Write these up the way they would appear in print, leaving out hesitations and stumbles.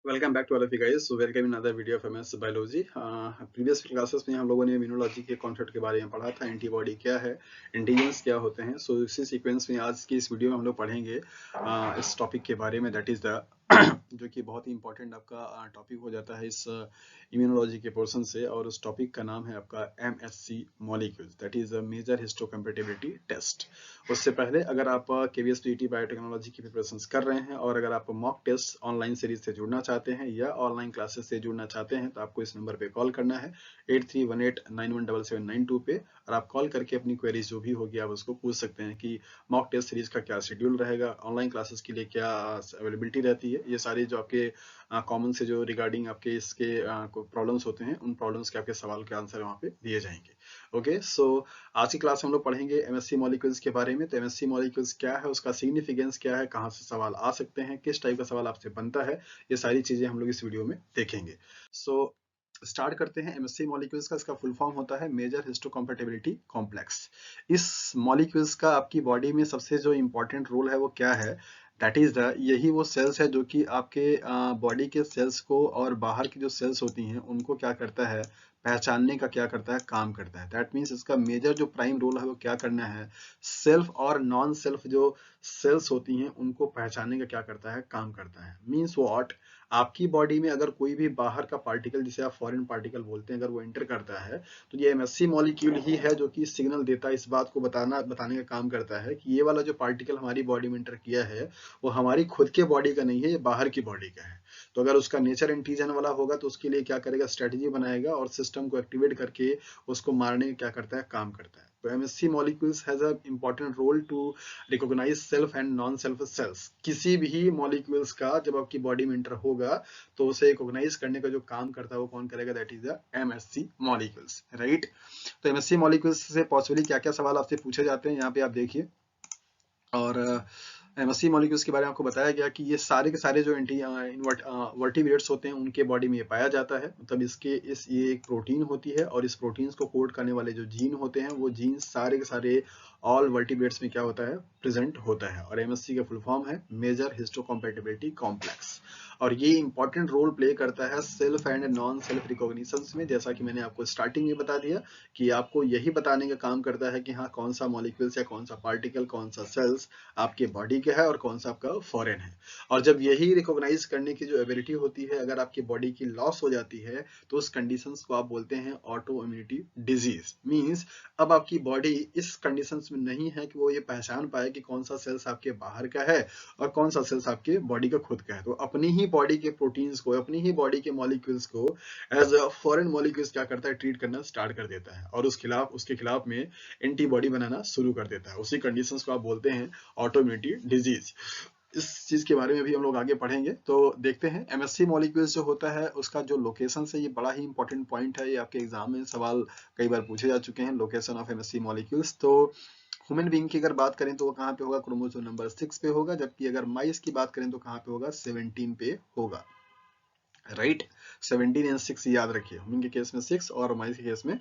Welcome back to all of you guys. So welcome in other video of MS biology. Previous classes में हम लोगों ने immunology के concept के बारे में पढ़ा था। एंटीबॉडी क्या है, एंटीजेंस क्या होते हैं। सो इसी सीक्वेंस में आज की इस वीडियो में हम लोग पढ़ेंगे इस टॉपिक के बारे में, दैट इज द जो कि बहुत ही इंपॉर्टेंट आपका टॉपिक हो जाता है इस इम्यूनोलॉजी के पोर्शन से, और उस टॉपिक का नाम है आपका MSC molecules, that is the major histocompatibility test. उससे पहले अगर आप केवीएस पीटी बायोटेक्नोलॉजी की प्रिपरेशन कर रहे हैं और अगर आप मॉक टेस्ट ऑनलाइन सीरीज से जुड़ना चाहते हैं या ऑनलाइन क्लासेस से जुड़ना चाहते हैं तो आपको इस नंबर पे कॉल करना है 8318917792 पे। और आप कॉल करके अपनी क्वेरीज जो भी होगी आप उसको पूछ सकते हैं कि मॉक टेस्ट सीरीज का क्या शेड्यूल रहेगा, ऑनलाइन क्लासेस के लिए क्या अवेलेबिलिटी रहती है। ये सारी जो आपके कॉमन से जो रिगार्डिंग आपके इसके प्रॉब्लम्स होते हैं, उन प्रॉब्लम्स के आपके सवाल के आंसर वहाँ पे दिए जाएंगे। ओके, सो आज की क्लास में हम लोग पढ़ेंगे एमएससी मॉलिक्यूल्स के बारे में। तो एमएससी मॉलिक्यूल्स क्या है, उसका सिग्निफिकेंस क्या है, कहाँ से सवाल आ सकते हैं, किस टाइप का सवाल आपसे बनता है, ये सारी चीजें हम लोग इस वीडियो में देखेंगे। सो स्टार्ट करते हैं। एमएससी मॉलिक्यूल्स का इसका फुल फॉर्म होता है मेजर हिस्टोकम्पैटिबिलिटी कॉम्प्लेक्स। इस मॉलिक्यूल्स का आपकी बॉडी में सबसे जो इंपॉर्टेंट रोल है वो क्या है, दैट इज द यही वो सेल्स है जो कि आपके बॉडी के सेल्स को और बाहर की जो सेल्स होती हैं उनको क्या करता है, पहचानने का क्या करता है, काम करता है। दैट मीन्स इसका मेजर जो प्राइम रोल है वो क्या करना है, सेल्फ और नॉन सेल्फ जो सेल्स होती हैं उनको पहचानने का क्या करता है, काम करता है। मीन्स व्हाट, आपकी बॉडी में अगर कोई भी बाहर का पार्टिकल जिसे आप फॉरेन पार्टिकल बोलते हैं अगर वो एंटर करता है तो ये एमएससी मॉलिक्यूल ही है जो कि सिग्नल देता है, इस बात को बताने का काम करता है कि ये वाला जो पार्टिकल हमारी बॉडी में एंटर किया है वो हमारी खुद के बॉडी का नहीं है, ये बाहर की बॉडी का है। तो अगर उसका नेचर एंटीजन वाला होगा तो उसके लिए क्या करेगा, स्ट्रेटेजी बनाएगा और सिस्टम को एक्टिवेट करके उसको मारने का क्या करता है, काम करता है। तो MSC molecules has a important role to recognise self and non self cells. किसी भी मॉलिक्यूल्स का जब आपकी बॉडी में एंटर होगा तो उसे रिकॉग्नाइज करने का जो काम करता है वो कौन करेगा, that is the MSc molecules, right. तो एमएससी मॉलिक्यूल्स से पॉसिबली क्या क्या सवाल आपसे पूछे जाते हैं यहाँ पे आप देखिए। और एमएससी मॉलिक्यूल्स के बारे में आपको बताया गया कि ये सारे के सारे जो वर्टिब्रेट्स होते हैं उनके बॉडी में ये पाया जाता है। मतलब ये एक प्रोटीन होती है और इस प्रोटीन्स को कोड करने वाले जो जीन होते हैं वो जीन सारे के सारे ऑल वर्टिब्रेट्स में क्या होता है, प्रेजेंट होता है। और एमएससी का फुल फॉर्म है मेजर हिस्टोकम्पैटिबिलिटी कॉम्प्लेक्स। और ये इंपॉर्टेंट रोल प्ले करता है self and non self recognition में, जैसा कि मैंने आपको स्टार्टिंग में बता दिया कि आपको यही बताने का काम करता है कि हाँ कौन सा मॉलिक्यूल्स या कौन सा पार्टिकल, कौन सा सेल्स आपके बॉडी के है और कौन सा आपका फॉरेन है। और जब यही रिकॉग्नाइज करने की जो एबिलिटी होती है अगर आपकी बॉडी की लॉस हो जाती है तो उस कंडीशंस को आप बोलते हैं ऑटो इम्यूनिटी डिजीज। मींस अब आपकी बॉडी इस कंडीशंस में नहीं है कि वो ये पहचान पाए कि कौन सा सेल्स आपके बाहर का है और कौन सा सेल्स आपके बॉडी का खुद का है। तो अपनी ही बॉडी के प्रोटीन्स को, अपनी ही बॉडी के मॉलिक्यूल्स को एज अ फॉरेन मॉलिक्यूल्स क्या करता है, ट्रीट करना स्टार्ट कर देता है और उसके खिलाफ में एंटीबॉडी बनाना शुरू कर देता है। उसी कंडीशंस को आप बोलते हैं ऑटो इम्यूनिटी डिजीज। इस चीज के बारे में भी हम लोग आगे पढ़ेंगे। तो देखते हैं एमएससी मॉलिक्यूल्स जो होता है उसका जो लोकेशन से, ये बड़ा ही इंपॉर्टेंट पॉइंट है, ये आपके एग्जाम में सवाल कई बार पूछे जा चुके हैं, लोकेशन ऑफ एमएससी मॉलिक्यूल्स। तो ह्यूमन बीइंग की अगर बात करें तो वो कहाँ पे होगा, क्रोमोसोम नंबर 6 पे होगा, जबकि अगर माइस की बात करें तो कहाँ पे होगा, 17 पे होगा, राइट। 17 एंड 6 याद रखिए, ह्यूमन के केस में 6 और माइस के केस में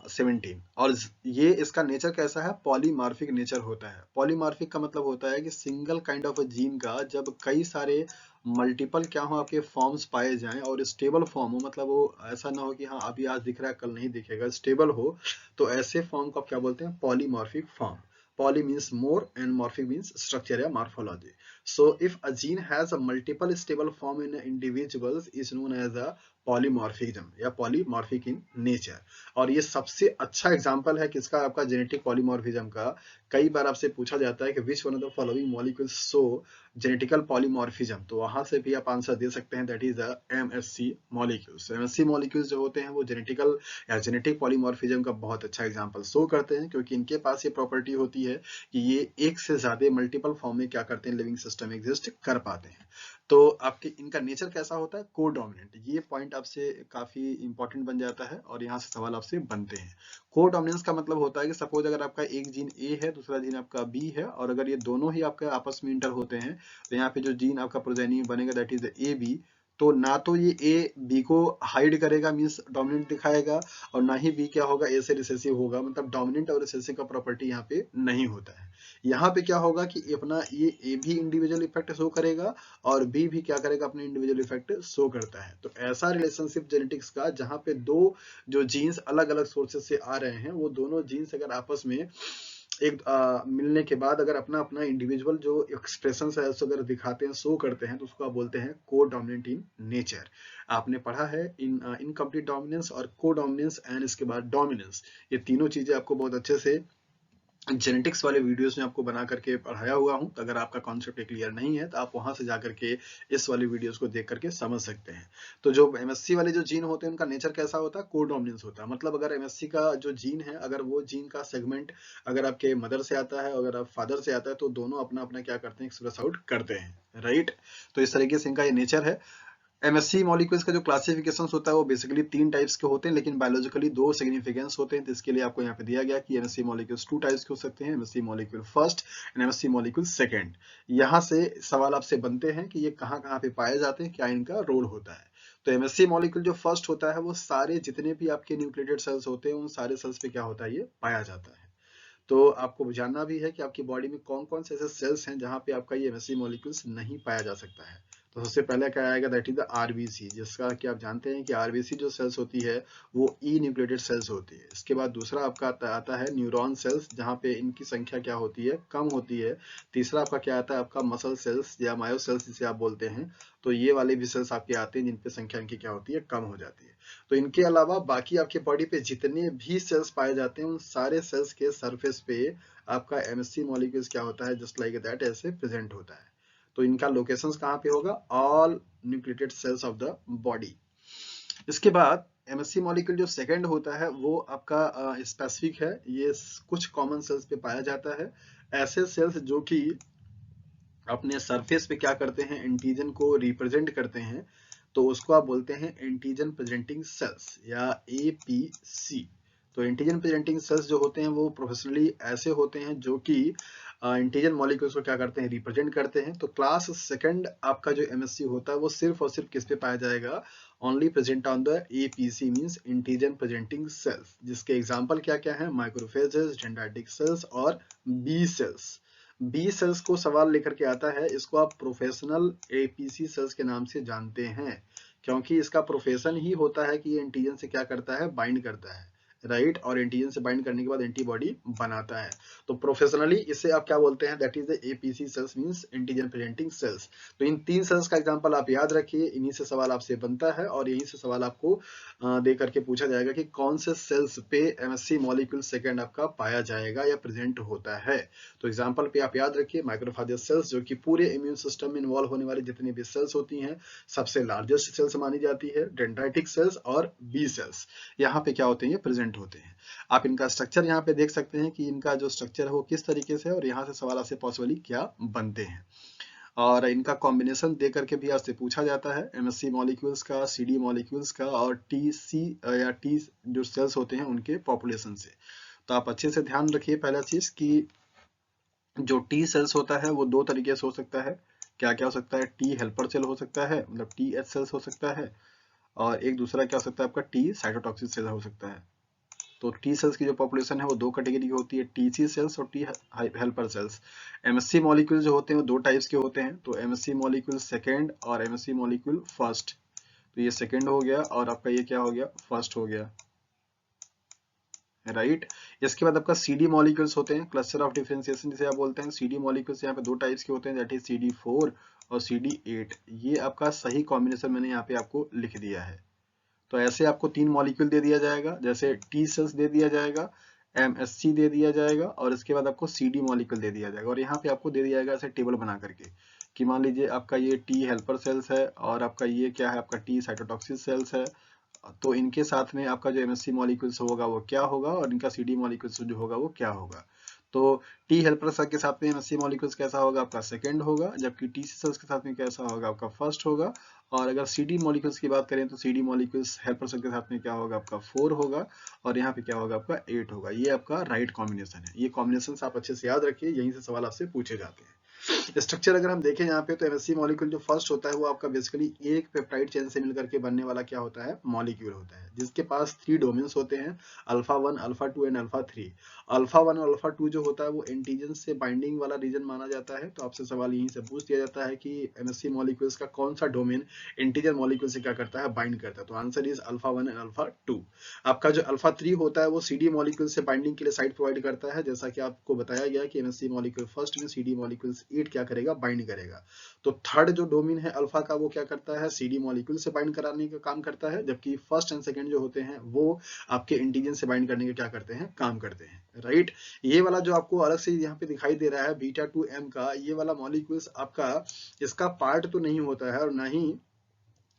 17। और ये इसका नेचर कैसा है, पॉलीमार्फिक नेचर होता है। पॉलीमार्फिक का मतलब होता है कि सिंगल काइंड ऑफ जीन का जब कई सारे मल्टीपल क्या हो आपके फॉर्म्स पाए जाएं और स्टेबल फॉर्म हो, मतलब वो ऐसा ना हो कि हाँ अभी आज दिख रहा है कल नहीं दिखेगा, स्टेबल हो, तो ऐसे फॉर्म को आप क्या बोलते हैं, polymorphic form. Poly means more and morphic means structure या morphology. So if a gene has a multiple stable form in individuals is known as a polymorphism या polymorphic in nature। और ये सबसे अच्छा एग्जांपल है किसका, आपका जेनेटिक पॉलीमॉर्फिज्म का। कई बार आपसे पूछा जाता है कि which one of the following molecules show genetical polymorphism, तो वहां से भी आप आंसर दे सकते हैं, that is MSc molecules. MSc molecules जो होते हैं वो जेनेटिकल या जेनेटिक पॉलीमॉर्फिज्म का बहुत अच्छा एग्जांपल शो करते हैं, क्योंकि इनके पास ये प्रॉपर्टी होती है कि ये एक से ज्यादा मल्टीपल फॉर्म में क्या करते हैं, लिविंग सिस्टम एग्जिस्ट कर पाते हैं। तो आपके इनका नेचर कैसा होता है, कोडोमिनेंट। ये पॉइंट आपसे काफी इंपॉर्टेंट बन जाता है और यहाँ से सवाल आपसे बनते हैं। कोडोमिनेंस का मतलब होता है कि सपोज अगर आपका एक जीन ए है, दूसरा जीन आपका बी है, और अगर ये दोनों ही आपके आपस में इंटर होते हैं तो यहाँ पे जो जीन आपका प्रोजेनी बनेगा दैट इज ए बी। तो ना तो ये ए बी को हाइड करेगा, मींस डोमिनेंट दिखाएगा, और ना ही बी क्या होगा, ए से रिसेसिव होगा। मतलब डोमिनेंट और रिसेसिव का प्रॉपर्टी यहाँ पे नहीं होता है। यहाँ पे क्या होगा कि अपना ये ए भी इंडिविजुअल इफेक्ट शो करेगा और बी भी क्या करेगा, अपने इंडिविजुअल इफेक्ट शो करता है। तो ऐसा रिलेशनशिप जेनेटिक्स का जहाँ पे दो जो जीन्स अलग अलग सोर्सेस से आ रहे हैं, वो दोनों जीन्स अगर आपस में एक मिलने के बाद अगर अपना अपना इंडिविजुअल जो एक्सप्रेशन है उसको अगर दिखाते हैं, शो करते हैं, तो उसको आप बोलते हैं को डोमिनेंट इन नेचर। आपने पढ़ा है इनकम्प्लीट डोमिनेंस और को डोमिनेंस एंड इसके बाद डोमिनेंस, ये तीनों चीजें आपको बहुत अच्छे से जेनेटिक्स वाले वीडियोस में आपको बना करके पढ़ाया हुआ हूं। तो अगर आपका कॉन्सेप्ट क्लियर नहीं है तो आप वहां से जाकर के इस वाली वीडियोस को देख करके समझ सकते हैं। तो जो एमएससी वाले जो जीन होते हैं उनका नेचर कैसा होता है, कोडोमिनेंस होता है। मतलब अगर एमएससी का जो जीन है, अगर वो जीन का सेगमेंट अगर आपके मदर से आता है, अगर आप फादर से आता है, तो दोनों अपना अपना क्या करते हैं, एक्सप्रेस आउट करते हैं, राइट। तो इस तरीके से इनका ये नेचर है। एमएससी मॉलिक्यूल्स का जो क्लासिफिकेशन होता है वो बेसिकली 3 टाइप्स के होते हैं, लेकिन बायोलॉजिकली 2 सिग्निफिकेंस होते हैं। तो इसके लिए आपको यहाँ पे दिया गया कि एमएससी मॉलिक्यूल्स 2 टाइप्स के हो सकते हैं, MSc molecule first and MSc molecule second. यहाँ से सवाल आपसे बनते हैं कि ये कहाँ कहाँ पे पाए जाते हैं, क्या इनका रोल होता है। तो एमएससी मॉलिक्यूल जो फर्स्ट होता है वो सारे जितने भी आपके न्यूक्लिएटेड सेल्स होते हैं उन सारे सेल्स पे क्या होता है, ये पाया जाता है। तो आपको जानना भी है कि आपकी बॉडी में कौन कौन से ऐसे सेल्स हैं जहां पे आपका ये एमएससी मॉलिक्यूल्स नहीं पाया जा सकता है। तो सबसे पहले क्या आएगा, दैट इज द आरबीसी, जिसका कि आप जानते हैं कि आरबीसी जो सेल्स होती है वो ई न्यूक्लिएटेड सेल्स होती है। इसके बाद दूसरा आपका आता है न्यूरॉन सेल्स, जहां पे इनकी संख्या क्या होती है, कम होती है। तीसरा आपका क्या आता है, आपका मसल सेल्स या मायो सेल्स जिसे आप बोलते हैं। तो ये वाले भी सेल्स आपके आते हैं जिनपे संख्या इनकी क्या होती है, कम हो जाती है। तो इनके अलावा बाकी आपके बॉडी पे जितने भी सेल्स पाए जाते हैं उन सारे सेल्स के सरफेस पे आपका एमएससी मॉलिक्यूल्स क्या होता है, जस्ट लाइक दैट ऐसे प्रेजेंट होता है। तो इनका लोकेशंस कहाँ पे होगा, all nucleated cells of the body. इसके बाद एमएससी मॉलिक्यूल जो सेकंड होता है वो आपका स्पेसिफिक है, ये कुछ कॉमन सेल्स पे पाया जाता है। ऐसे सेल्स जो कि अपने सरफेस पे क्या करते हैं, एंटीजन को रिप्रेजेंट करते हैं, तो उसको आप बोलते हैं एंटीजन प्रेजेंटिंग सेल्स या एपीसी। तो एंटीजन प्रेजेंटिंग सेल्स जो होते हैं वो प्रोफेशनली ऐसे होते हैं जो कि एंटीजन मॉलिक्यूल्स को क्या करते हैं, रिप्रेजेंट करते हैं। तो क्लास सेकंड आपका जो एमएससी होता है वो सिर्फ और सिर्फ किस पे पाया जाएगा, only present on the APC means antigen presenting sales, जिसके एग्जांपल क्या क्या है, माइक्रोफेजेस, डेंड्राइटिक सेल्स और बी सेल्स। बी सेल्स को सवाल लेकर के आता है, इसको आप प्रोफेशनल एपीसी सेल्स के नाम से जानते हैं, क्योंकि इसका प्रोफेशन ही होता है कि ये एंटीजन से क्या करता है, बाइंड करता है, राइट। और एंटीजन से बाइंड करने के बाद एंटीबॉडी बनाता है। तो प्रोफेशनली इसे आप क्या बोलते हैं, that is the APC cells means antigen presenting cells. तो इन 3 सेल्स का एग्जांपल आप याद रखिए, इन्हीं से सवाल आपसे बनता है और यहीं से सवाल आपको दे करके पूछा जाएगा कि कौन से सेल्स पे एमएससी मॉलिक्यूल सेकंड आपका पाया जाएगा या प्रेजेंट होता है। तो एग्जांपल पे आप याद रखिए, माइक्रोफेज सेल्स जो कि पूरे इम्यून सिस्टम में इन्वॉल्व होने वाली जितनी भी सेल्स होती हैं, सबसे लार्जेस्ट सेल्स मानी जाती है, डेंड्राइटिक सेल्स और बी सेल्स यहाँ पे क्या होते हैं, ये प्रेजेंट होते हैं। आप इनका स्ट्रक्चर यहाँ पे देख सकते हैं कि इनका जो स्ट्रक्चर है वो किस तरीके से है और यहाँ से सवाल आपसे पॉसिबली क्या बनते हैं। और इनका कॉम्बिनेशन दे करके भी आपसे पूछा जाता है, एमएससी मॉलिक्यूल्स का, सीडी मॉलिक्यूल्स का और टीसी या टी जो सेल्स होते हैं उनके पॉपुलेशन से। तो आप अच्छे से ध्यान रखिए, पहला चीज कि जो टी सेल्स होता है वो 2 तरीके से हो सकता है। क्या क्या हो सकता है, टी हेल्पर सेल हो सकता है, मतलब टी एच सेल्स हो सकता है, और एक दूसरा क्या हो सकता है, आपका टी साइटोटॉक्सिक सेल हो सकता है। तो टी सेल्स की जो पॉपुलेशन है वो 2 कैटेगरी की होती है, टीसी सेल्स और T helper cells. MSc molecule जो होते हैं वो 2 टाइप्स के होते हैं, तो एमएससी मॉलिक्यूल सेकंड और एमएससी मॉलिक्यूल फर्स्ट। तो ये सेकंड हो गया और आपका ये क्या हो गया, फर्स्ट हो गया, राइट। इसके बाद आपका सीडी मॉलिक्यूल्स होते हैं, क्लस्टर ऑफ डिफरेंशिएशन जिसे आप बोलते हैं। सीडी मॉलिक्यूल्स यहाँ पे 2 टाइप्स के होते हैं, दैट इज CD4 और CD8। ये आपका सही कॉम्बिनेशन मैंने यहाँ पे आपको लिख दिया है। तो ऐसे आपको 3 मॉलिक्यूल दे दिया जाएगा, जैसे टी सेल्स दे दिया जाएगा, एमएससी दे दिया जाएगा और इसके बाद आपको सीडी मॉलिक्यूल दे दिया जाएगा। और यहाँ पे आपको दे दिया जाएगा ऐसे टेबल बना करके कि मान लीजिए आपका ये टी हेल्पर सेल्स है और आपका ये क्या है, आपका टी साइटोटॉक्सिक सेल्स है। तो इनके साथ में आपका जो एमएससी मॉलिक्यूल्स होगा वो क्या होगा और इनका सीडी मॉलिक्यूल्स जो होगा वो क्या होगा। तो टी हेल्पर सेल के साथ में एमएससी मॉलिक्यूल्स कैसा होगा, आपका सेकंड होगा, जबकि टी सेल्स के साथ में कैसा होगा, आपका फर्स्ट होगा। और अगर सीडी मॉलिक्यूल्स की बात करें तो सीडी मॉलिक्यूल्स हेल्पर सेल के साथ में क्या होगा, आपका 4 होगा और यहाँ पे क्या होगा, आपका 8 होगा। ये आपका राइट कॉम्बिनेशन है। ये कॉम्बिनेशन आप अच्छे से याद रखिए, यहीं से सवाल आपसे पूछे जाते हैं। स्ट्रक्चर अगर हम देखें यहाँ पे तो एमएससी मॉलिक्यूल जो फर्स्ट होता है वो आपका बेसिकली एक पेप्टाइड चेन से मिलकर के बनने वाला क्या होता है, मॉलिक्यूल होता है, जिसके पास 3 डोमेन्स होते हैं, alpha 1, alpha 2 and alpha 3। Alpha 1 और अल्फा 2 जो होता है वो एंटीजन से बाइंडिंग वाला रीजन माना जाता है। तो आपसे सवाल यहीं से पूछ दिया जाता है कि एमएससी मॉलिक्यूल्स का कौन सा डोमेन एंटीजन मॉलिक्यूल से क्या करता है, बाइंड करता है। तो answer is alpha 1 and alpha 2। आपका जो अल्फा 3 होता है वो सीडी मॉलिक्यूल से बाइंडिंग के लिए साइट प्रोवाइड करता है, जैसा कि आपको बताया गया कि एमएससी मॉलिक्यूल फर्स्ट में सीडी मॉलिक्यूल 8 क्या करेगा, बाइंड करेगा। तो थर्ड जो डोमेन है अल्फा का वो क्या करता है, सीडी मॉलिक्यूल से बाइंड कराने का काम करता है, जबकि फर्स्ट एंड सेकंड जो होते हैं वो आपके एंटीजन से बाइंड करने का क्या करते हैं, काम करते हैं, राइट। ये वाला जो आपको अलग से यहाँ पे दिखाई दे रहा है बीटा 2m का, ये वाला मॉलिक्यूल्स आपका इसका पार्ट तो नहीं होता है और ना ही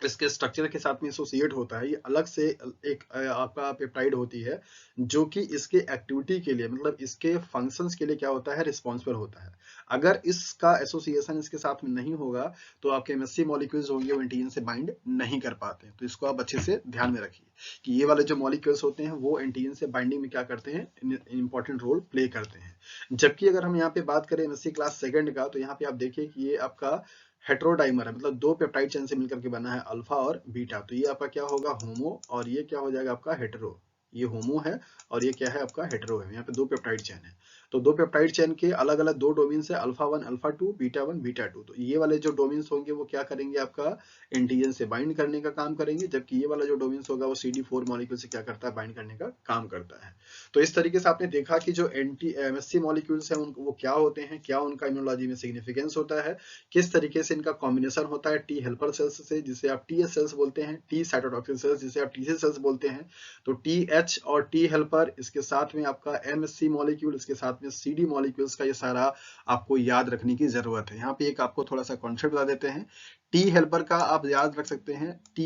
इसके स्ट्रक्चर के साथ में एसोसिएट होता है। ये अलग से एक आपका पेप्टाइड होती है जो कि इसके एक्टिविटी के लिए, मतलब इसके फंक्शंस के लिए क्या होता है, रिस्पॉन्सिबल होता है। अगर इसका एसोसिएशन इसके साथ में नहीं होगा तो आपके एमएससी मॉलिक्यूल्स होंगे वो एंटीजन से बाइंड नहीं कर पाते। तो इसको आप अच्छे से ध्यान में रखिए कि ये वाले जो मॉलिक्यूल्स होते हैं वो एंटीजन से बाइंडिंग में क्या करते हैं, इंपॉर्टेंट रोल प्ले करते हैं। जबकि अगर हम यहाँ पे बात करें एमएससी क्लास सेकंड का, तो यहाँ पे आप देखिए कि ये आपका हेट्रोडाइमर है, मतलब 2 पेप्टाइड चेन से मिलकर के बना है अल्फा और बीटा। तो ये आपका क्या होगा, होमो, और ये क्या हो जाएगा आपका हेटेरो। ये होमो है और ये क्या है आपका हेटेरो है। यहाँ पे 2 पेप्टाइड चेन है। तो 2 पेप्टाइड चेन के अलग अलग 2 डोमेन है, अल्फा 1 अल्फा 2, बीटा 1 बीटा 2। तो ये वाले जो डोमेन होंगे वो क्या करेंगे, आपका एंटीजन से बाइंड करने का काम करेंगे, जबकि ये वाला जो डोमेन होगा वो CD4 मॉलिक्यूल से क्या करता है, बाइंड करने का काम करता है। तो इस तरीके से आपने देखा कि जो एंटी एमएससी मॉलिक्यूल्स हैं वो क्या होते हैं, क्या उनका इम्यूनोलॉजी में सिग्निफिकेंस होता है, किस तरीके से इनका कॉम्बिनेशन होता है टी हेल्पर सेल्स से, जिसे आप टीएस सेल्स बोलते हैं, टी साइटोटॉक्सिक सेल्स जिसे आप टीसी सेल्स बोलते हैं। तो टीएच और टी हेल्पर, इसके साथ में आपका एमएससी मॉलिक्यूल, इसके साथ में सीडी मॉलिक्यूल्स का ये सारा आपको याद रखने की जरूरत है। यहाँ पे एक आपको थोड़ा सा कॉन्सेप्ट बता देते हैं। टी हेल्पर का आप याद रख सकते हैं, टी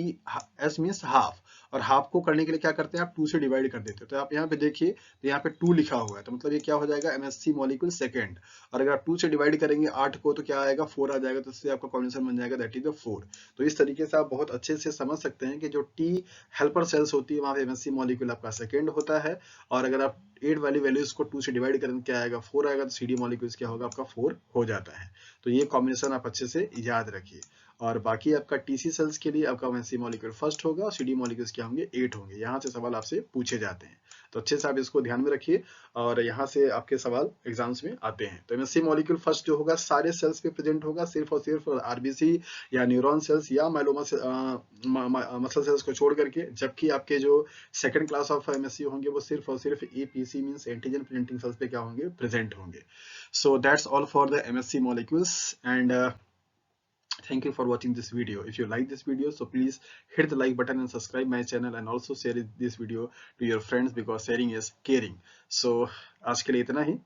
एस मीन्स हाफ, और हाफ को करने के लिए क्या करते हैं, आप 2 से डिवाइड कर देते हैं। तो आप यहाँ पे देखिए, तो यहाँ पे 2 लिखा हुआ है, तो मतलब ये क्या हो जाएगा, एमएससी मॉलिक्यूल सेकंड। और अगर आप 2 से डिवाइड करेंगे 8 को तो क्या आएगा, 4 आ जाएगा। तो इससे आपका कॉम्बिनेशन बन जाएगा, दैट इज द 4। तो इस तरीके से आप बहुत अच्छे से समझ सकते हैं कि जो टी हेल्पर सेल्स होती है वहां पे एमएससी मॉलिक्यूल आपका सेकंड होता है। और अगर आप 8 वाली वैल्यूज को 2 से डिवाइड करेंगे क्या आएगा, 4 आएगा। तो सीडी मॉलिक्यूल्स क्या होगा, आपका 4 हो जाता है। तो ये कॉम्बिनेशन आप अच्छे से याद रखिए। और बाकी आपका टीसी सेल्स के लिए आपका एमएससी मॉलिक्यूल फर्स्ट होगा और सीडी मॉलिक्यूल्स क्या होंगे, 8 होंगे। यहाँ से सवाल आपसे पूछे जाते हैं, तो अच्छे से आप इसको ध्यान में रखिए और यहाँ से आपके सवाल एग्जाम्स में आते हैं। तो एमएससी मॉलिक्यूल फर्स्ट जो होगा सारे सेल्स पे प्रेजेंट होगा, सिर्फ और सिर्फ आरबीसी या न्यूरॉन सेल्स या माइलोमा मसल सेल्स को छोड़ करके। जबकि आपके जो सेकंड क्लास ऑफ एमएससी होंगे वो सिर्फ और सिर्फ APC means antigen presenting sales पे क्या होंगे, प्रेजेंट होंगे। So that's all for the MSc molecules and thank you for watching this video. If you like this video, so please hit the like button and subscribe my channel and also share this video to your friends because sharing is caring. So आज के लिए इतना ही।